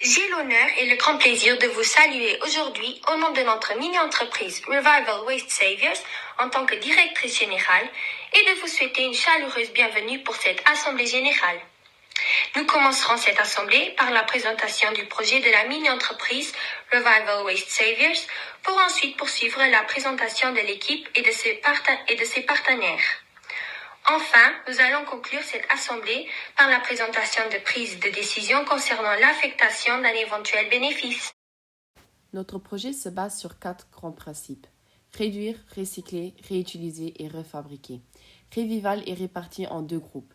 J'ai l'honneur et le grand plaisir de vous saluer aujourd'hui au nom de notre mini-entreprise Revival Waste Saviors en tant que directrice générale et de vous souhaiter une chaleureuse bienvenue pour cette assemblée générale. Nous commencerons cette assemblée par la présentation du projet de la mini-entreprise Revival Waste Saviors pour ensuite poursuivre la présentation de l'équipe et de ses partenaires. Enfin, nous allons conclure cette assemblée par la présentation de prises de décision concernant l'affectation d'un éventuel bénéfice. Notre projet se base sur 4 grands principes. Réduire, recycler, réutiliser et refabriquer. Revival est réparti en 2 groupes.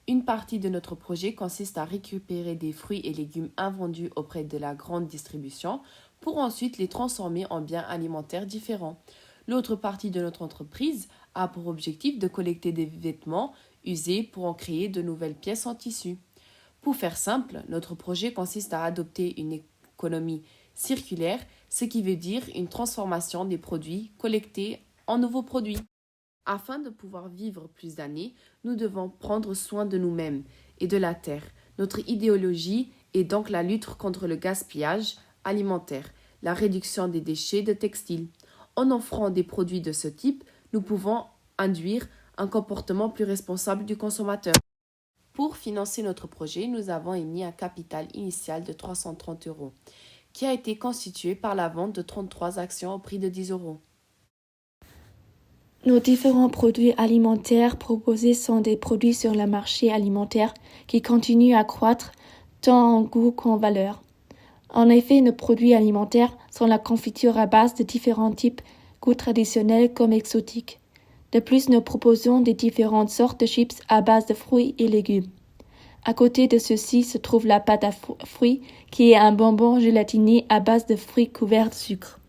Une partie de notre projet consiste à récupérer des fruits et légumes invendus auprès de la grande distribution pour ensuite les transformer en biens alimentaires différents. L'autre partie de notre entreprise a pour objectif de collecter des vêtements usés pour en créer de nouvelles pièces en tissu. Pour faire simple, notre projet consiste à adopter une économie circulaire, ce qui veut dire une transformation des produits collectés en nouveaux produits. Afin de pouvoir vivre plus d'années, nous devons prendre soin de nous-mêmes et de la terre. Notre idéologie est donc la lutte contre le gaspillage alimentaire, la réduction des déchets de textiles. En offrant des produits de ce type, nous pouvons induire un comportement plus responsable du consommateur. Pour financer notre projet, nous avons émis un capital initial de 330 €, qui a été constitué par la vente de 33 actions au prix de 10 €. Nos différents produits alimentaires proposés sont des produits sur le marché alimentaire qui continuent à croître tant en goût qu'en valeur. En effet, nos produits alimentaires sont la confiture à base de différents types, goûts traditionnels comme exotiques. De plus, nous proposons des différentes sortes de chips à base de fruits et légumes. À côté de ceci se trouve la pâte à fruits, qui est un bonbon gélatiné à base de fruits couverts de sucre.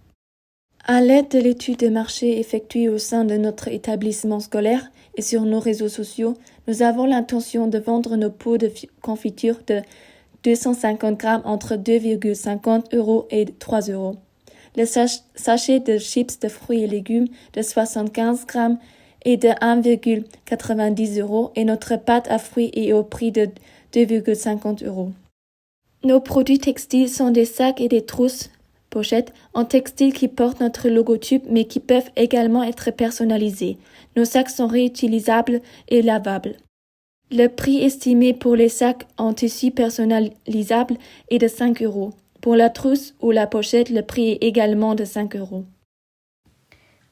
À l'aide de l'étude de marché effectuée au sein de notre établissement scolaire et sur nos réseaux sociaux, nous avons l'intention de vendre nos pots de confiture de 250 grammes entre 2,50 € et 3 €. Le sachet de chips de fruits et légumes de 75 grammes est de 1,90 € et notre pâte à fruits est au prix de 2,50 €. Nos produits textiles sont des sacs et des trousses pochettes en textile qui portent notre logotype mais qui peuvent également être personnalisés. Nos sacs sont réutilisables et lavables. Le prix estimé pour les sacs en tissu personnalisable est de 5 €. Pour la trousse ou la pochette, le prix est également de 5 €.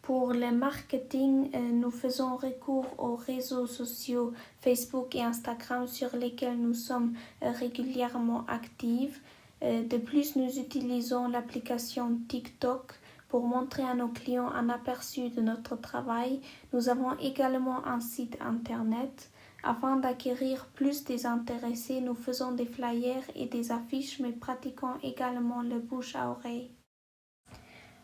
Pour le marketing, nous faisons recours aux réseaux sociaux Facebook et Instagram sur lesquels nous sommes régulièrement actifs. De plus, nous utilisons l'application TikTok pour montrer à nos clients un aperçu de notre travail. Nous avons également un site internet. Afin d'acquérir plus des intéressés, nous faisons des flyers et des affiches, mais pratiquons également le bouche à oreille.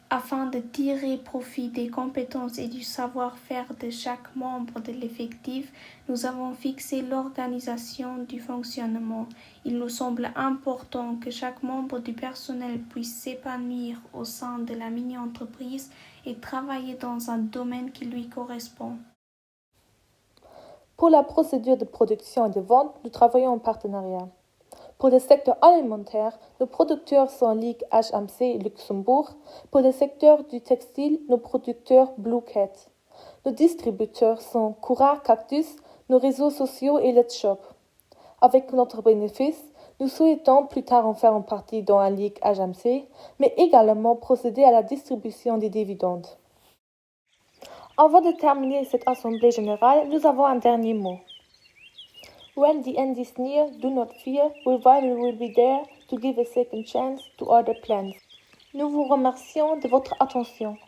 Afin de tirer profit des compétences et du savoir-faire de chaque membre de l'effectif, nous avons fixé l'organisation du fonctionnement. Il nous semble important que chaque membre du personnel puisse s'épanouir au sein de la mini-entreprise et travailler dans un domaine qui lui correspond. Pour la procédure de production et de vente, nous travaillons en partenariat. Pour le secteur alimentaire, nos producteurs sont Ligue HMC Luxembourg. Pour le secteur du textile, nos producteurs Blue Cat. Nos distributeurs sont Cura Cactus, nos réseaux sociaux et Let's Shop. Avec notre bénéfice, nous souhaitons plus tard en faire une partie dans la Ligue HMC, mais également procéder à la distribution des dividendes. Avant de terminer cette assemblée générale, nous avons un dernier mot. When the end is near, do not fear, Revival will be there to give a second chance to other plans. Nous vous remercions de votre attention.